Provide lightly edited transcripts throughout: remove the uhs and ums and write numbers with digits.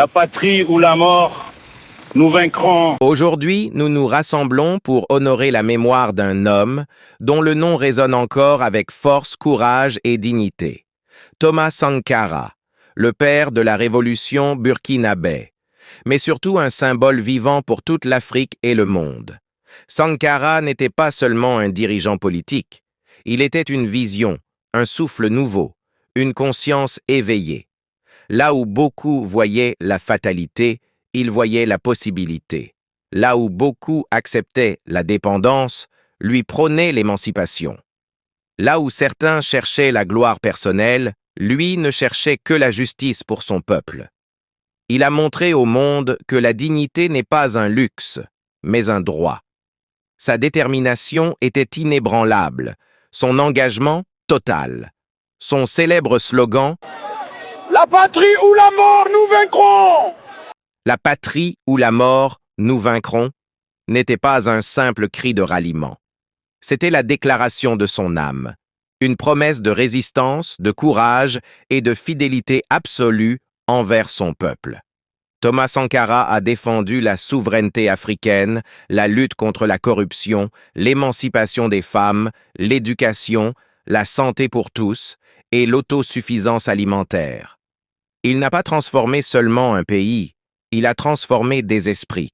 la patrie ou la mort, nous vaincrons. Aujourd'hui, nous nous rassemblons pour honorer la mémoire d'un homme dont le nom résonne encore avec force, courage et dignité. Thomas Sankara, le père de la révolution burkinabé, mais surtout un symbole vivant pour toute l'Afrique et le monde. Sankara n'était pas seulement un dirigeant politique, il était une vision, un souffle nouveau, une conscience éveillée. Là où beaucoup voyaient la fatalité, il voyait la possibilité. Là où beaucoup acceptaient la dépendance, lui prônait l'émancipation. Là où certains cherchaient la gloire personnelle, lui ne cherchait que la justice pour son peuple. Il a montré au monde que la dignité n'est pas un luxe, mais un droit. Sa détermination était inébranlable, son engagement total. Son célèbre slogan « La patrie ou la mort, nous vaincrons !» La patrie ou la mort, nous vaincrons, n'était pas un simple cri de ralliement. C'était la déclaration de son âme, une promesse de résistance, de courage et de fidélité absolue envers son peuple. Thomas Sankara a défendu la souveraineté africaine, la lutte contre la corruption, l'émancipation des femmes, l'éducation, la santé pour tous et l'autosuffisance alimentaire. Il n'a pas transformé seulement un pays, il a transformé des esprits.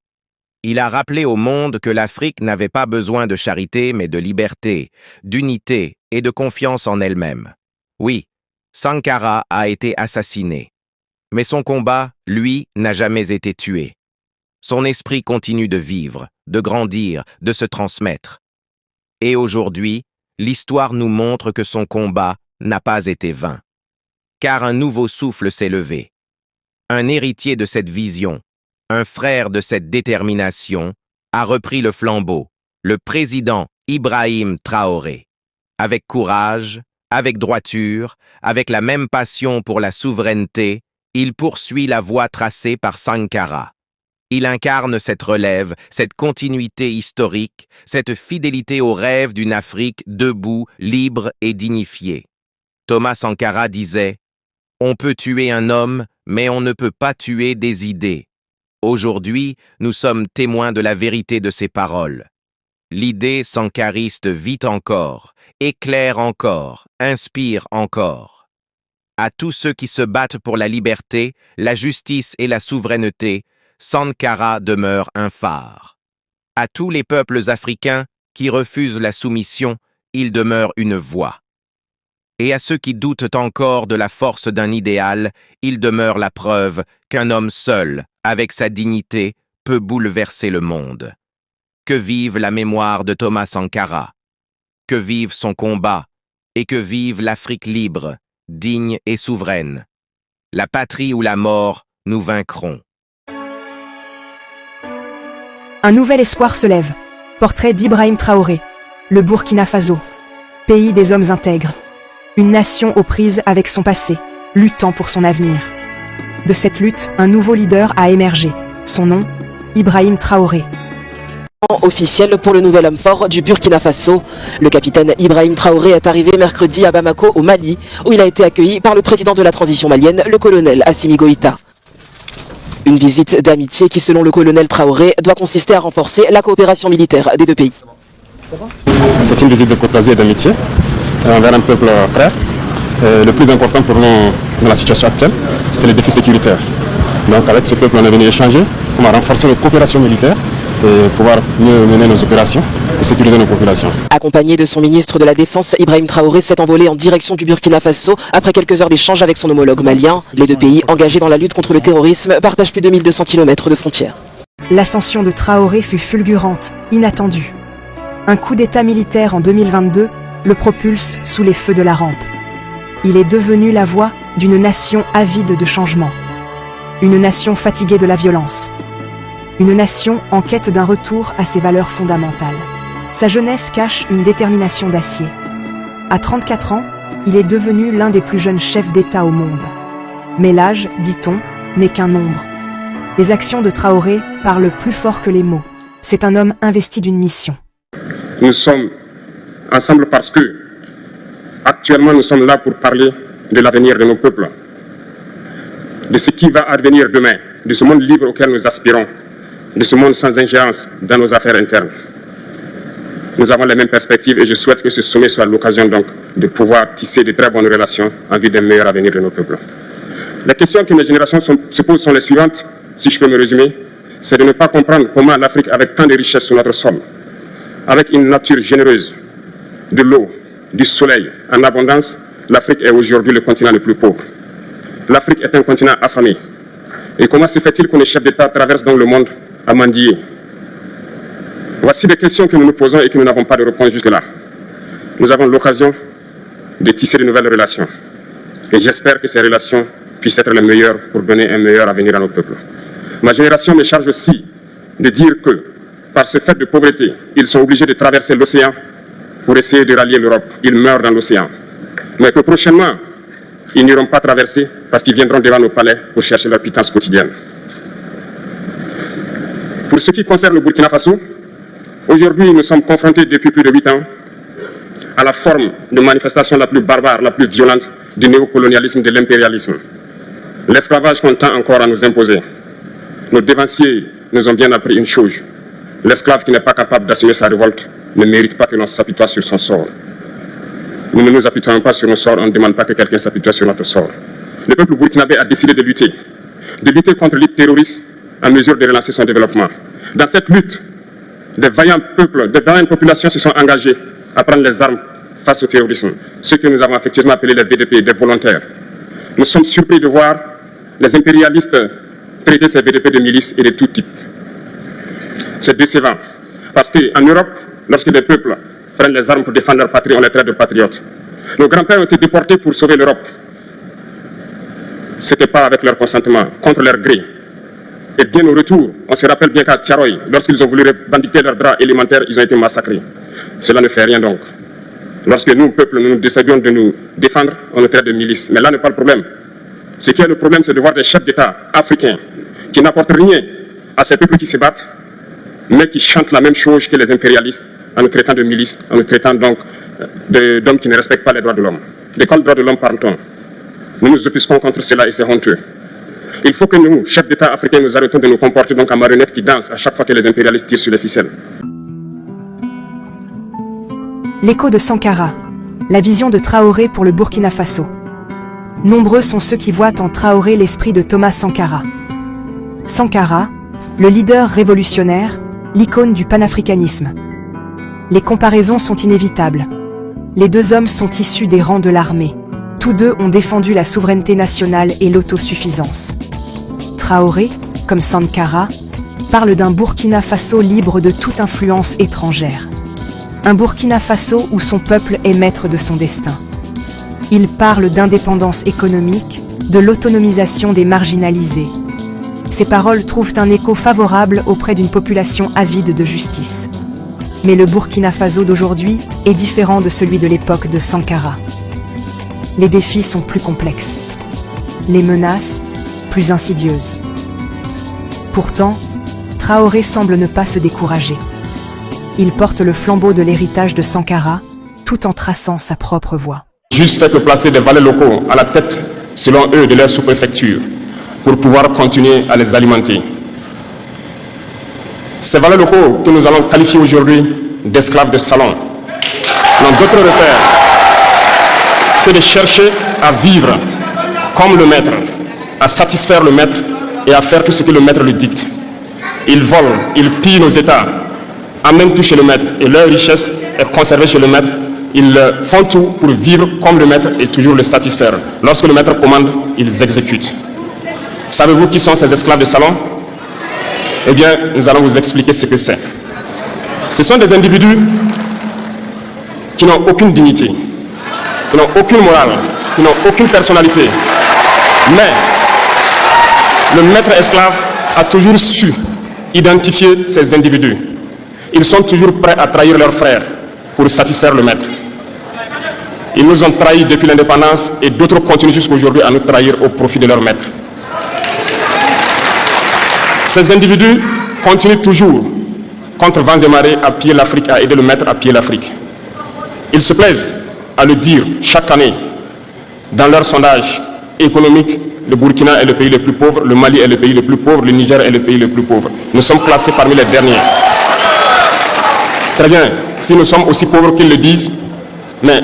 Il a rappelé au monde que l'Afrique n'avait pas besoin de charité mais de liberté, d'unité et de confiance en elle-même. Oui, Sankara a été assassiné. Mais son combat, lui, n'a jamais été tué. Son esprit continue de vivre, de grandir, de se transmettre. Et aujourd'hui, l'histoire nous montre que son combat n'a pas été vain. Car un nouveau souffle s'est levé. Un héritier de cette vision, un frère de cette détermination, a repris le flambeau, le président Ibrahim Traoré. Avec courage, avec droiture, avec la même passion pour la souveraineté, il poursuit la voie tracée par Sankara. Il incarne cette relève, cette continuité historique, cette fidélité au rêve d'une Afrique debout, libre et dignifiée. Thomas Sankara disait « On peut tuer un homme, mais on ne peut pas tuer des idées. » Aujourd'hui, nous sommes témoins de la vérité de ces paroles. L'idée sankariste vit encore, éclaire encore, inspire encore. À tous ceux qui se battent pour la liberté, la justice et la souveraineté, Sankara demeure un phare. À tous les peuples africains qui refusent la soumission, il demeure une voix. Et à ceux qui doutent encore de la force d'un idéal, il demeure la preuve qu'un homme seul, avec sa dignité, peut bouleverser le monde. Que vive la mémoire de Thomas Sankara, que vive son combat, et que vive l'Afrique libre, digne et souveraine. La patrie ou la mort, nous vaincrons. Un nouvel espoir se lève. Portrait d'Ibrahim Traoré, le Burkina Faso, pays des hommes intègres. Une nation aux prises avec son passé, luttant pour son avenir. De cette lutte, un nouveau leader a émergé. Son nom, Ibrahim Traoré. Officiel pour le nouvel homme fort du Burkina Faso. Le capitaine Ibrahim Traoré est arrivé mercredi à Bamako, au Mali, où il a été accueilli par le président de la transition malienne, le colonel Assimi Goïta. Une visite d'amitié qui, selon le colonel Traoré, doit consister à renforcer la coopération militaire des deux pays. C'est une visite de courtoisie et d'amitié envers un peuple frère. Le plus important pour nous dans la situation actuelle, c'est le défi sécuritaire. Donc avec ce peuple, on est venu échanger comment renforcer nos coopérations militaires et pouvoir mieux mener nos opérations et sécuriser nos populations. Accompagné de son ministre de la Défense, Ibrahim Traoré s'est envolé en direction du Burkina Faso après quelques heures d'échanges avec son homologue malien. Les deux pays, engagés dans la lutte contre le terrorisme, partagent plus de 1200 km de frontières. L'ascension de Traoré fut fulgurante, inattendue. Un coup d'état militaire en 2022 le propulse sous les feux de la rampe. Il est devenu la voix d'une nation avide de changement. Une nation fatiguée de la violence. Une nation en quête d'un retour à ses valeurs fondamentales. Sa jeunesse cache une détermination d'acier. À 34 ans, il est devenu l'un des plus jeunes chefs d'État au monde. Mais l'âge, dit-on, n'est qu'un nombre. Les actions de Traoré parlent plus fort que les mots. C'est un homme investi d'une mission. Nous sommes ensemble parce que, actuellement, nous sommes là pour parler de l'avenir de nos peuples, de ce qui va advenir demain. de ce monde libre auquel nous aspirons, de ce monde sans ingérence dans nos affaires internes. Nous avons les mêmes perspectives et je souhaite que ce sommet soit l'occasion donc de pouvoir tisser de très bonnes relations en vue d'un meilleur avenir de nos peuples. Les questions que mes générations se posent sont les suivantes, si je peux me résumer. C'est de ne pas comprendre comment l'Afrique, avec tant de richesses sur notre sol, avec une nature généreuse, de l'eau, du soleil en abondance, l'Afrique est aujourd'hui le continent le plus pauvre. L'Afrique est un continent affamé. Et comment se fait-il que les chefs d'État traversent donc le monde à mendier? Voici des questions que nous nous posons et que nous n'avons pas de réponse jusque-là. Nous avons l'occasion de tisser de nouvelles relations. Et j'espère que ces relations puissent être les meilleures pour donner un meilleur avenir à nos peuples. Ma génération me charge aussi de dire que, par ce fait de pauvreté, ils sont obligés de traverser l'océan pour essayer de rallier l'Europe. Ils meurent dans l'océan. Mais que prochainement, ils n'iront pas traverser parce qu'ils viendront devant nos palais pour chercher leur pitance quotidienne. Pour ce qui concerne le Burkina Faso, aujourd'hui, nous sommes confrontés depuis plus de 8 ans à la forme de manifestation la plus barbare, la plus violente du néocolonialisme, de l'impérialisme. L'esclavage qu'on tend encore à nous imposer. Nos dévanciers nous ont bien appris une chose. L'esclave qui n'est pas capable d'assumer sa révolte ne mérite pas que l'on s'apitoie sur son sort. Nous ne nous apitoyons pas sur nos sorts, on ne demande pas que quelqu'un s'apitoie sur notre sort. Le peuple burkinabé a décidé de lutter contre l'île terroriste en mesure de relancer son développement. Dans cette lutte, des vaillants peuples, des vaillantes populations se sont engagées à prendre les armes face au terrorisme, ce que nous avons affectueusement appelé les VDP, des volontaires. Nous sommes surpris de voir les impérialistes traiter ces VDP de milices et de tout type. C'est décevant, parce qu'en Europe, lorsque des peuples prennent les armes pour défendre leur patrie, on les traite de patriotes. Nos grands-pères ont été déportés pour sauver l'Europe. Ce n'était pas avec leur consentement, contre leur gré. Et bien au retour, on se rappelle bien qu'à Tiaroy, lorsqu'ils ont voulu revendiquer leurs droits élémentaires, ils ont été massacrés. Cela ne fait rien donc. Lorsque nous, peuple, nous décidions de nous défendre, on nous traite de milices. Mais là n'est pas le problème. Ce qui est le problème, c'est de voir des chefs d'État africains qui n'apportent rien à ces peuples qui se battent, mais qui chantent la même chose que les impérialistes en nous traitant de milices, en nous traitant donc d'hommes qui ne respectent pas les droits de l'homme. De quels droits de l'homme parle-t-on? Nous nous offusquons contre cela et c'est honteux. Il faut que nous, chefs d'État africains, nous arrêtons de nous comporter donc en marionnettes qui dansent à chaque fois que les impérialistes tirent sur les ficelles. L'écho de Sankara, la vision de Traoré pour le Burkina Faso. Nombreux sont ceux qui voient en Traoré l'esprit de Thomas Sankara. Sankara, le leader révolutionnaire, l'icône du panafricanisme. Les comparaisons sont inévitables. Les deux hommes sont issus des rangs de l'armée. Tous deux ont défendu la souveraineté nationale et l'autosuffisance. Traoré, comme Sankara, parle d'un Burkina Faso libre de toute influence étrangère. Un Burkina Faso où son peuple est maître de son destin. Il parle d'indépendance économique, de l'autonomisation des marginalisés. Ces paroles trouvent un écho favorable auprès d'une population avide de justice. Mais le Burkina Faso d'aujourd'hui est différent de celui de l'époque de Sankara. Les défis sont plus complexes. Les menaces, plus insidieuses. Pourtant, Traoré semble ne pas se décourager. Il porte le flambeau de l'héritage de Sankara, tout en traçant sa propre voie. Juste fait que placer des valets locaux à la tête, selon eux, de leur sous-préfecture, pour pouvoir continuer à les alimenter. Ces valets locaux que nous allons qualifier aujourd'hui d'esclaves de salon n'ont d'autre repère que de chercher à vivre comme le maître, à satisfaire le maître et à faire tout ce que le maître lui dicte. Ils volent, ils pillent nos États, amènent tout chez le maître et leur richesse est conservée chez le maître. Ils font tout pour vivre comme le maître et toujours le satisfaire. Lorsque le maître commande, ils exécutent. Savez-vous qui sont ces esclaves de salon? Eh bien, nous allons vous expliquer ce que c'est. Ce sont des individus qui n'ont aucune dignité, qui n'ont aucune morale, qui n'ont aucune personnalité. Mais le maître esclave a toujours su identifier ces individus. Ils sont toujours prêts à trahir leurs frères pour satisfaire le maître. Ils nous ont trahis depuis l'indépendance et d'autres continuent jusqu'à aujourd'hui à nous trahir au profit de leur maître. Ces individus continuent toujours, contre vents et marées, à piller l'Afrique, à aider le maître à piller l'Afrique. Ils se plaisent à le dire chaque année dans leurs sondages économique, le Burkina est le pays le plus pauvre, le Mali est le pays le plus pauvre, le Niger est le pays le plus pauvre. Nous sommes classés parmi les derniers. Très bien, si nous sommes aussi pauvres qu'ils le disent, mais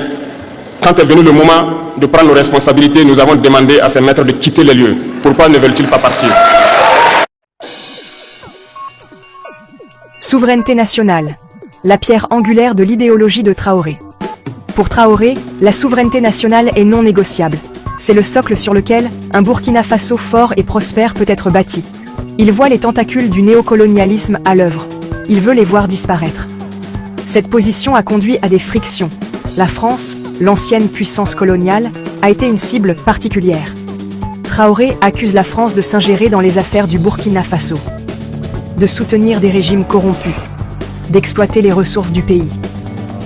quand est venu le moment de prendre nos responsabilités, nous avons demandé à ces maîtres de quitter les lieux. Pourquoi ne veulent-ils pas partir? Souveraineté nationale, la pierre angulaire de l'idéologie de Traoré. Pour Traoré, la souveraineté nationale est non négociable. C'est le socle sur lequel un Burkina Faso fort et prospère peut être bâti. Il voit les tentacules du néocolonialisme à l'œuvre. Il veut les voir disparaître. Cette position a conduit à des frictions. La France, l'ancienne puissance coloniale, a été une cible particulière. Traoré accuse la France de s'ingérer dans les affaires du Burkina Faso, de soutenir des régimes corrompus, d'exploiter les ressources du pays.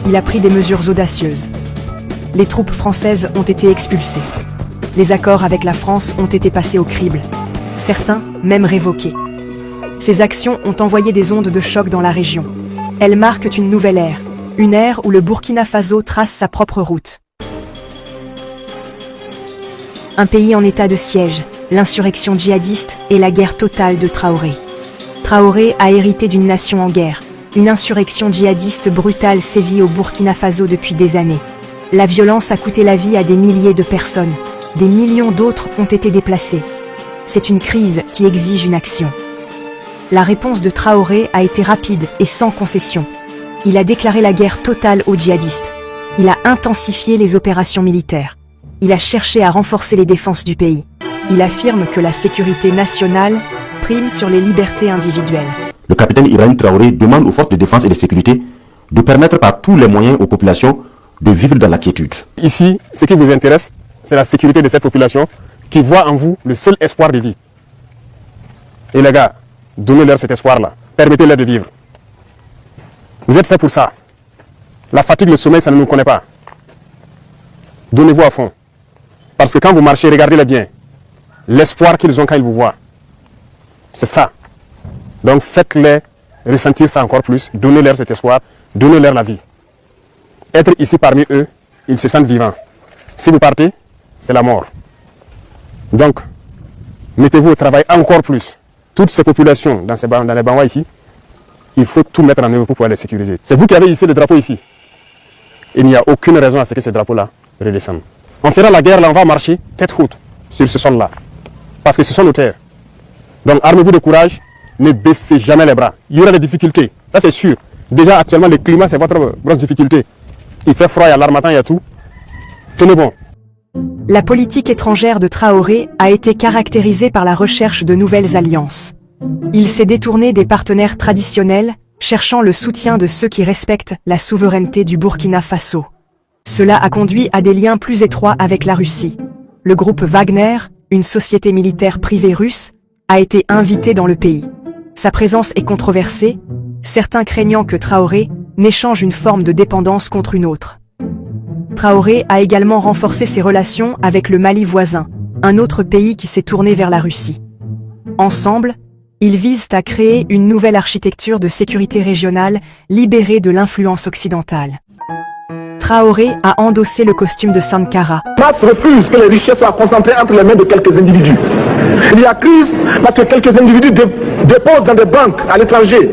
Il a pris des mesures audacieuses. Les troupes françaises ont été expulsées. Les accords avec la France ont été passés au crible. Certains, même révoqués. Ces actions ont envoyé des ondes de choc dans la région. Elles marquent une nouvelle ère. Une ère où le Burkina Faso trace sa propre route. Un pays en état de siège, l'insurrection djihadiste et la guerre totale de Traoré. Traoré a hérité d'une nation en guerre. Une insurrection djihadiste brutale sévit au Burkina Faso depuis des années. La violence a coûté la vie à des milliers de personnes. Des millions d'autres ont été déplacés. C'est une crise qui exige une action. La réponse de Traoré a été rapide et sans concession. Il a déclaré la guerre totale aux djihadistes. Il a intensifié les opérations militaires. Il a cherché à renforcer les défenses du pays. Il affirme que la sécurité nationale prime sur les libertés individuelles. Le capitaine Ibrahim Traoré demande aux forces de défense et de sécurité de permettre par tous les moyens aux populations de vivre dans la quiétude. Ici, ce qui vous intéresse, c'est la sécurité de cette population qui voit en vous le seul espoir de vie. Et les gars, donnez-leur cet espoir-là. Permettez-leur de vivre. Vous êtes faits pour ça. La fatigue, le sommeil, ça ne nous connaît pas. Donnez-vous à fond. Parce que quand vous marchez, regardez-les bien. L'espoir qu'ils ont quand ils vous voient. C'est ça. Donc faites-les ressentir ça encore plus. Donnez-leur cet espoir. Donnez-leur la vie. Être ici parmi eux, ils se sentent vivants. Si vous partez, c'est la mort. Donc, mettez-vous au travail encore plus. Toutes ces populations dans les Banwa ici, il faut tout mettre en œuvre pour pouvoir les sécuriser. C'est vous qui avez ici le drapeau ici. Il n'y a aucune raison à ce que ce drapeau-là redescende. On fera la guerre, là, on va marcher tête haute sur ce sol-là. Parce que ce sont nos terres. Donc armez-vous de courage, ne baissez jamais les bras. Il y aura des difficultés, ça c'est sûr. Déjà actuellement le climat c'est votre grosse difficulté. Il fait froid, il y a l'armatan, il y a tout. Tenez bon. La politique étrangère de Traoré a été caractérisée par la recherche de nouvelles alliances. Il s'est détourné des partenaires traditionnels, cherchant le soutien de ceux qui respectent la souveraineté du Burkina Faso. Cela a conduit à des liens plus étroits avec la Russie. Le groupe Wagner, une société militaire privée russe, a été invité dans le pays. Sa présence est controversée, certains craignant que Traoré n'échange une forme de dépendance contre une autre. Traoré a également renforcé ses relations avec le Mali voisin, un autre pays qui s'est tourné vers la Russie. Ensemble, ils visent à créer une nouvelle architecture de sécurité régionale libérée de l'influence occidentale. Traoré a endossé le costume de Sankara. Hamas refuse que les richesses soient concentrées entre les mains de quelques individus. Il y a crise parce que quelques individus déposent dans des banques à l'étranger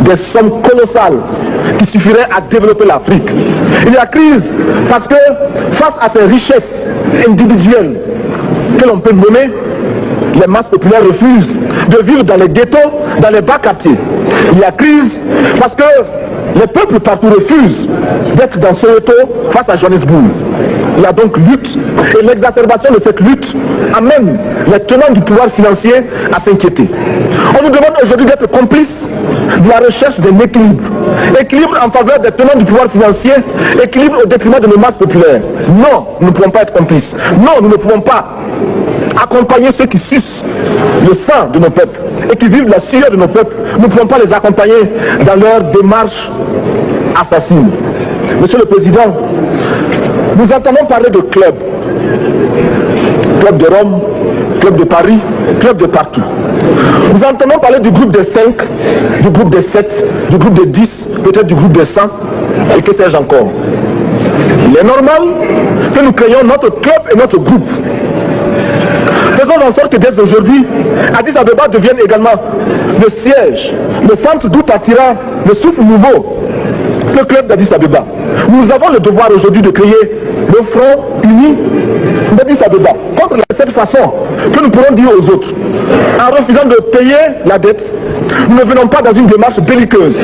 des sommes colossales qui suffiraient à développer l'Afrique. Il y a crise parce que face à ces richesses individuelles que l'on peut nommer, les masses populaires refusent de vivre dans les ghettos, dans les bas quartiers. Il y a crise parce que les peuples partout refusent d'être dans Soweto face à Johannesburg. Il y a donc lutte, et l'exacerbation de cette lutte amène les tenants du pouvoir financier à s'inquiéter. On nous demande aujourd'hui d'être complices de la recherche d'un équilibre. Équilibre en faveur des tenants du pouvoir financier, équilibre au détriment de nos masses populaires. Non, nous ne pouvons pas être complices. Non, nous ne pouvons pas accompagner ceux qui sucent le sang de nos peuples et qui vivent la sueur de nos peuples. Nous ne pouvons pas les accompagner dans leur démarche assassine. Monsieur le Président, nous entendons parler de clubs. Club de Rome, club de Paris, club de partout. Nous entendons parler du groupe des 5, du groupe des 7, du groupe des 10, peut-être du groupe des 100, et que sais-je encore. Il est normal que nous créions notre club et notre groupe. Faisons en sorte que dès aujourd'hui, Addis Abeba devienne également le siège, le centre d'où partira le souffle nouveau, le club d'Addis Abeba. Nous avons le devoir aujourd'hui de créer le front uni d'Addis Abeba contre cette façon que nous pourrons dire aux autres. En refusant de payer la dette, nous ne venons pas dans une démarche belliqueuse.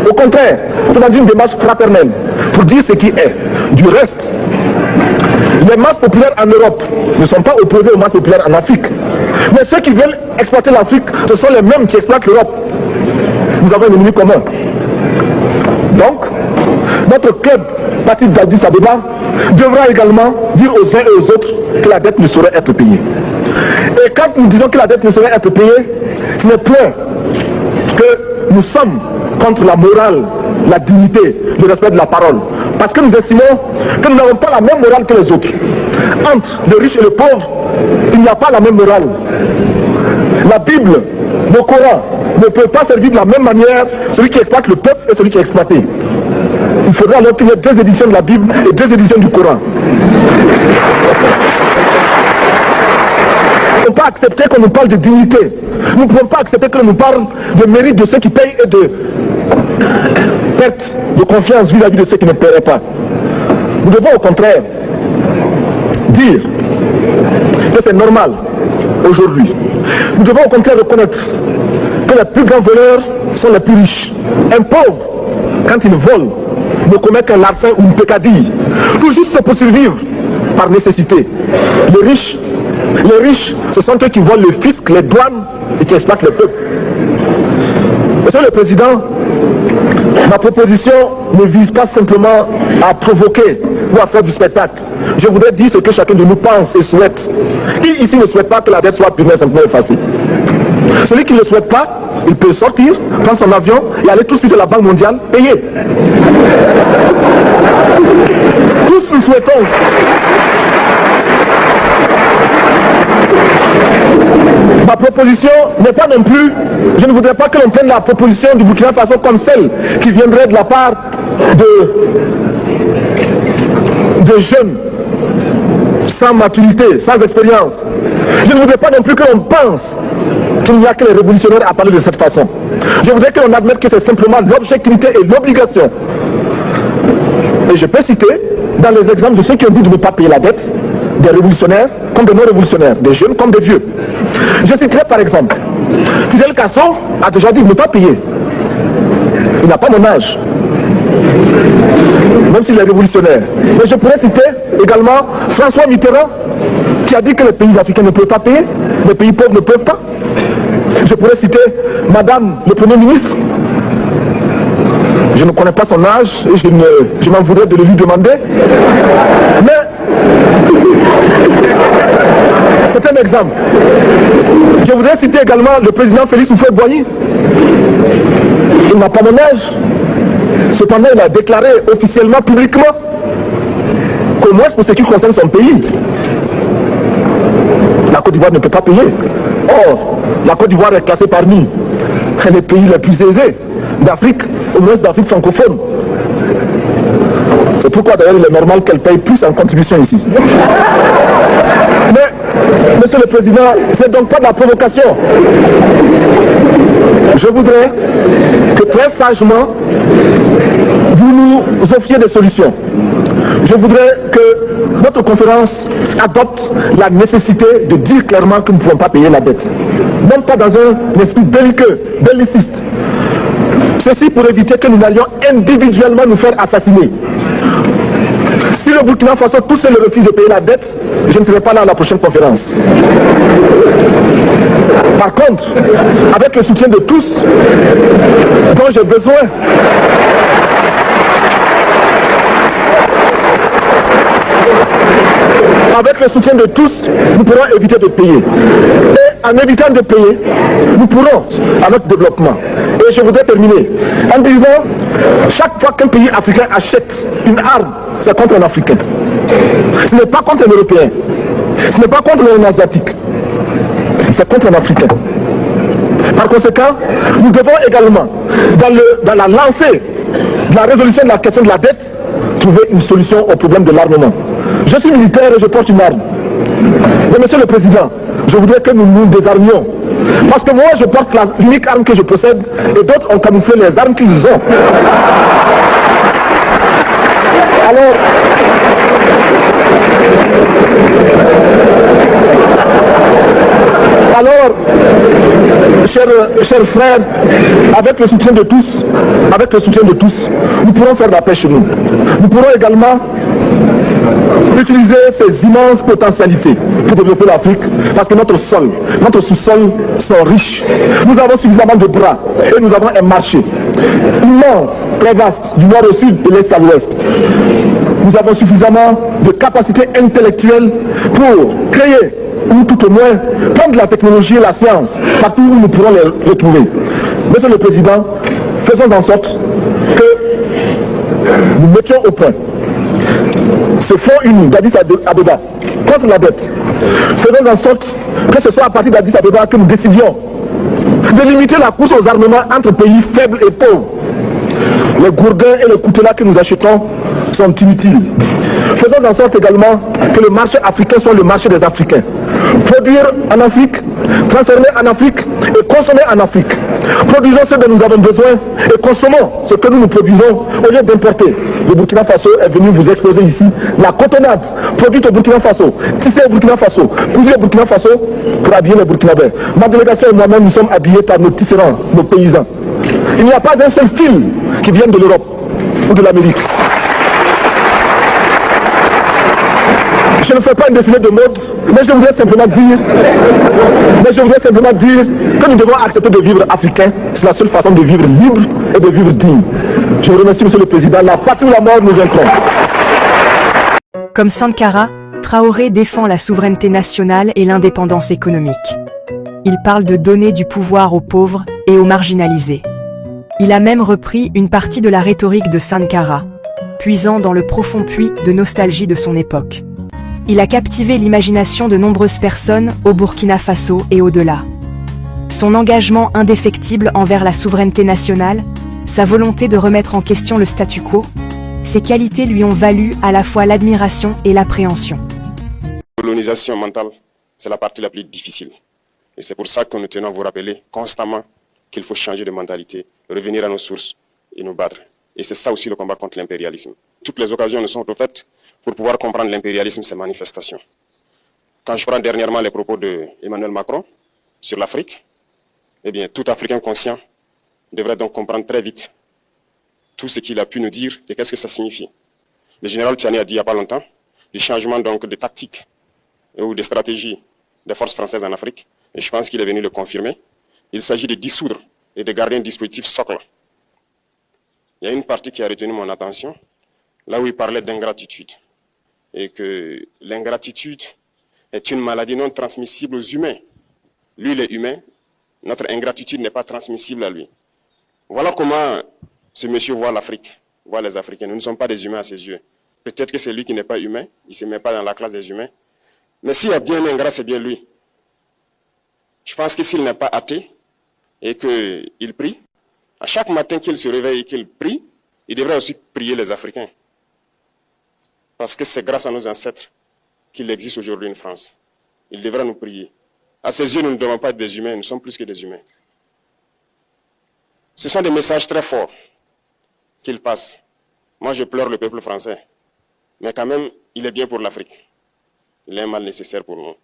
Au contraire, c'est dans une démarche fraternelle pour dire ce qui est. Du reste, les masses populaires en Europe ne sont pas opposées aux masses populaires en Afrique. Mais ceux qui veulent exploiter l'Afrique, ce sont les mêmes qui exploitent l'Europe. Nous avons un ennemi commun. Donc, notre club, parti d'Addis Abeba, devra également dire aux uns et aux autres que la dette ne saurait être payée. Et quand nous disons que la dette ne saurait être payée, ce n'est plus que nous sommes contre la morale, la dignité, le respect de la parole. Parce que nous estimons que nous n'avons pas la même morale que les autres. Entre le riche et le pauvre, il n'y a pas la même morale. La Bible, le Coran, ne peut pas servir de la même manière celui qui exploite le peuple et celui qui est exploité. Il faudra alors qu'il y ait 2 éditions de la Bible et 2 éditions du Coran. Nous ne pouvons pas accepter qu'on nous parle de dignité. Nous ne pouvons pas accepter qu'on nous parle de mérite de ceux qui payent et de perte de confiance vis-à-vis de ceux qui ne paieraient pas. Nous devons au contraire dire que c'est normal aujourd'hui. Nous devons au contraire reconnaître que les plus grands voleurs sont les plus riches. Un pauvre, quand il vole, ne commet qu'un larcin ou une peccadille. Tout juste pour survivre par nécessité. Les riches, ce sont eux qui volent le fisc, les douanes et qui exploitent le peuple. Monsieur le Président, ma proposition ne vise pas simplement à provoquer ou à faire du spectacle. Je voudrais dire ce que chacun de nous pense et souhaite. Qui ici ne souhaite pas que la dette soit purement simplement effacée? Celui qui ne le souhaite pas, il peut sortir, prendre son avion et aller tout de suite à la Banque mondiale payer. Tous nous souhaitons. Ma proposition n'est pas non plus, je ne voudrais pas que l'on prenne la proposition du Burkina Faso comme celle qui viendrait de la part de jeunes sans maturité, sans expérience. Je ne voudrais pas non plus que l'on pense qu'il n'y a que les révolutionnaires à parler de cette façon. Je voudrais que l'on admette que c'est simplement l'objectivité et l'obligation. Et je peux citer, dans les exemples de ceux qui ont dit de ne pas payer la dette, des révolutionnaires comme des non-révolutionnaires, des jeunes comme des vieux. Je citerai par exemple, Fidel Castro a déjà dit de ne pas payer. Il n'a pas mon âge, même s'il est révolutionnaire. Mais je pourrais citer également François Mitterrand, qui a dit que les pays africains ne peuvent pas payer, les pays pauvres ne peuvent pas. Je pourrais citer Madame le Premier ministre. Je ne connais pas son âge et je m'en voudrais de le lui demander. Mais c'est un exemple. Je voudrais citer également le président Félix Houphouët-Boigny. Il n'a pas mon âge. Cependant, il a déclaré officiellement, publiquement, qu'au moins pour ce qui concerne son pays, la Côte d'Ivoire ne peut pas payer. Or, la Côte d'Ivoire est classée parmi les pays les plus aisés d'Afrique, au moins d'Afrique francophone. C'est pourquoi d'ailleurs il est normal qu'elle paye plus en contribution ici. Mais, Monsieur le Président, c'est donc pas de la provocation. Je voudrais que très sagement, vous nous offriez des solutions. Je voudrais que notre conférence adopte la nécessité de dire clairement que nous ne pouvons pas payer la dette. Même pas dans un esprit belliqueux, belliciste. Ceci pour éviter que nous n'allions individuellement nous faire assassiner. Si le Burkina Faso tout seul refuse de payer la dette, je ne serai pas là à la prochaine conférence. Par contre, avec le soutien de tous, dont j'ai besoin, avec le soutien de tous, nous pourrons éviter de payer. Et en évitant de payer, nous pourrons à notre développement. Et je voudrais terminer en disant, chaque fois qu'un pays africain achète une arme, c'est contre un Africain. Ce n'est pas contre un Européen. Ce n'est pas contre un Asiatique. C'est contre un Africain. Par conséquent, nous devons également, dans la lancée de la résolution de la question de la dette, trouver une solution au problème de l'armement. Je suis militaire et je porte une arme. Mais Monsieur le Président, je voudrais que nous nous désarmions. Parce que moi, je porte l'unique arme que je possède et d'autres ont camouflé les armes qu'ils ont. Alors, chers frères, avec le soutien de tous, nous pourrons faire la paix chez nous. Nous pourrons également utiliser ces immenses potentialités pour développer l'Afrique, parce que notre sous-sol sont riches. Nous avons suffisamment de bras et nous avons un marché immense, très vaste, du nord au sud, de l'est à l'ouest. Nous avons suffisamment de capacités intellectuelles pour créer, ou tout au moins prendre la technologie et la science partout où nous pourrons les retrouver. Monsieur le Président, faisons en sorte que nous mettions au point ce fonds uni d'Addis Abeba contre la dette. Faisons en sorte que ce soit à partir d'Addis Abeba que nous décidions de limiter la course aux armements entre pays faibles et pauvres. Les gourdins et les coutelas que nous achetons sont inutiles. Faisons en sorte également que le marché africain soit le marché des Africains. Produire en Afrique, transformer en Afrique et consommer en Afrique. Produisons ce dont nous avons besoin et consommons ce que nous produisons au lieu d'importer. Le Burkina Faso est venu vous exposer ici la cotonnade produite au Burkina Faso, tissée au Burkina Faso, cousue au Burkina Faso pour habiller les Burkinabés. Ma délégation et moi-même, nous sommes habillés par nos tisserands, nos paysans. Il n'y a pas un seul fil qui vienne de l'Europe ou de l'Amérique. Je ne fais pas un défilé de mode, mais je voudrais simplement dire que nous devons accepter de vivre africain. C'est la seule façon de vivre libre et de vivre digne. Je vous remercie, Monsieur le Président. La patrie ou la mort, nous vaincrons. Comme Sankara, Traoré défend la souveraineté nationale et l'indépendance économique. Il parle de donner du pouvoir aux pauvres et aux marginalisés. Il a même repris une partie de la rhétorique de Sankara, puisant dans le profond puits de nostalgie de son époque. Il a captivé l'imagination de nombreuses personnes au Burkina Faso et au-delà. Son engagement indéfectible envers la souveraineté nationale, sa volonté de remettre en question le statu quo, ces qualités lui ont valu à la fois l'admiration et l'appréhension. La colonisation mentale, c'est la partie la plus difficile. Et c'est pour ça que nous tenons à vous rappeler constamment qu'il faut changer de mentalité, revenir à nos sources et nous battre. Et c'est ça aussi le combat contre l'impérialisme. Toutes les occasions nous sont offertes pour pouvoir comprendre l'impérialisme, ces manifestations. Quand je prends dernièrement les propos d'Emmanuel Macron sur l'Afrique, eh bien, tout Africain conscient devrait donc comprendre très vite tout ce qu'il a pu nous dire et qu'est-ce que ça signifie. Le général Tchani a dit il n'y a pas longtemps du changement donc de tactique ou de stratégie des forces françaises en Afrique, et je pense qu'il est venu le confirmer. Il s'agit de dissoudre et de garder un dispositif socle. Il y a une partie qui a retenu mon attention, là où il parlait d'ingratitude. Et que l'ingratitude est une maladie non transmissible aux humains. Lui, il est humain, notre ingratitude n'est pas transmissible à lui. Voilà comment ce monsieur voit l'Afrique, voit les Africains. Nous ne sommes pas des humains à ses yeux. Peut-être que c'est lui qui n'est pas humain, il ne se met pas dans la classe des humains. Mais s'il y a bien un ingrat, c'est bien lui. Je pense que s'il n'est pas athée et qu'il prie, à chaque matin qu'il se réveille et qu'il prie, il devrait aussi prier les Africains. Parce que c'est grâce à nos ancêtres qu'il existe aujourd'hui une France. Il devra nous prier. À ses yeux, nous ne devons pas être des humains, nous sommes plus que des humains. Ce sont des messages très forts qu'il passe. Moi, je pleure le peuple français. Mais quand même, il est bien pour l'Afrique. Il est un mal nécessaire pour nous.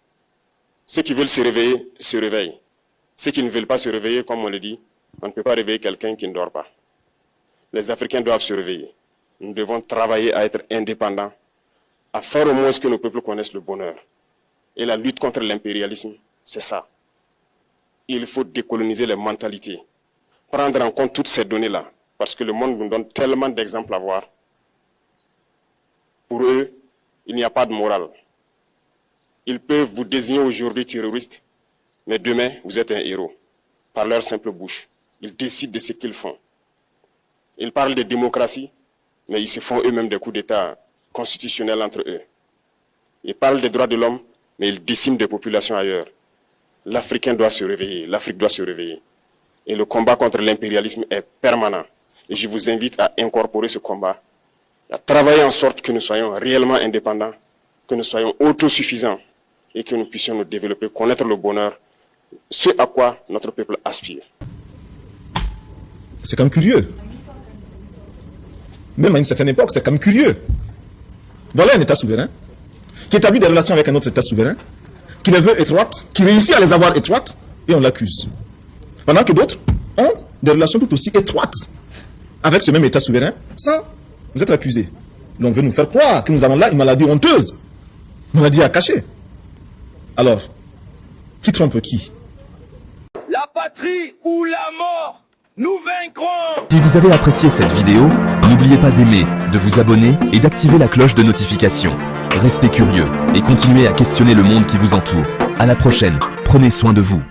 Ceux qui veulent se réveiller, se réveillent. Ceux qui ne veulent pas se réveiller, comme on le dit, on ne peut pas réveiller quelqu'un qui ne dort pas. Les Africains doivent se réveiller. Nous devons travailler à être indépendants, à faire au moins ce que nos peuples connaissent le bonheur. Et la lutte contre l'impérialisme, c'est ça. Il faut décoloniser les mentalités, prendre en compte toutes ces données-là, parce que le monde nous donne tellement d'exemples à voir. Pour eux, il n'y a pas de morale. Ils peuvent vous désigner aujourd'hui terroriste, mais demain, vous êtes un héros, par leur simple bouche. Ils décident de ce qu'ils font. Ils parlent de démocratie, mais ils se font eux-mêmes des coups d'État constitutionnels entre eux. Ils parlent des droits de l'homme, mais ils déciment des populations ailleurs. L'Africain doit se réveiller, l'Afrique doit se réveiller. Et le combat contre l'impérialisme est permanent. Et je vous invite à incorporer ce combat, à travailler en sorte que nous soyons réellement indépendants, que nous soyons autosuffisants et que nous puissions nous développer, connaître le bonheur, ce à quoi notre peuple aspire. C'est quand même curieux. Même à une certaine époque, c'est quand même curieux. Voilà un État souverain qui établit des relations avec un autre État souverain, qui les veut étroites, qui réussit à les avoir étroites, et on l'accuse. Pendant que d'autres ont des relations tout aussi étroites avec ce même État souverain, sans être accusés. On veut nous faire croire que nous avons là une maladie honteuse, une maladie à cacher. Alors, qui trompe qui? La patrie ou la mort, nous vaincrons! Si vous avez apprécié cette vidéo, n'oubliez pas d'aimer, de vous abonner et d'activer la cloche de notification. Restez curieux et continuez à questionner le monde qui vous entoure. À la prochaine, prenez soin de vous.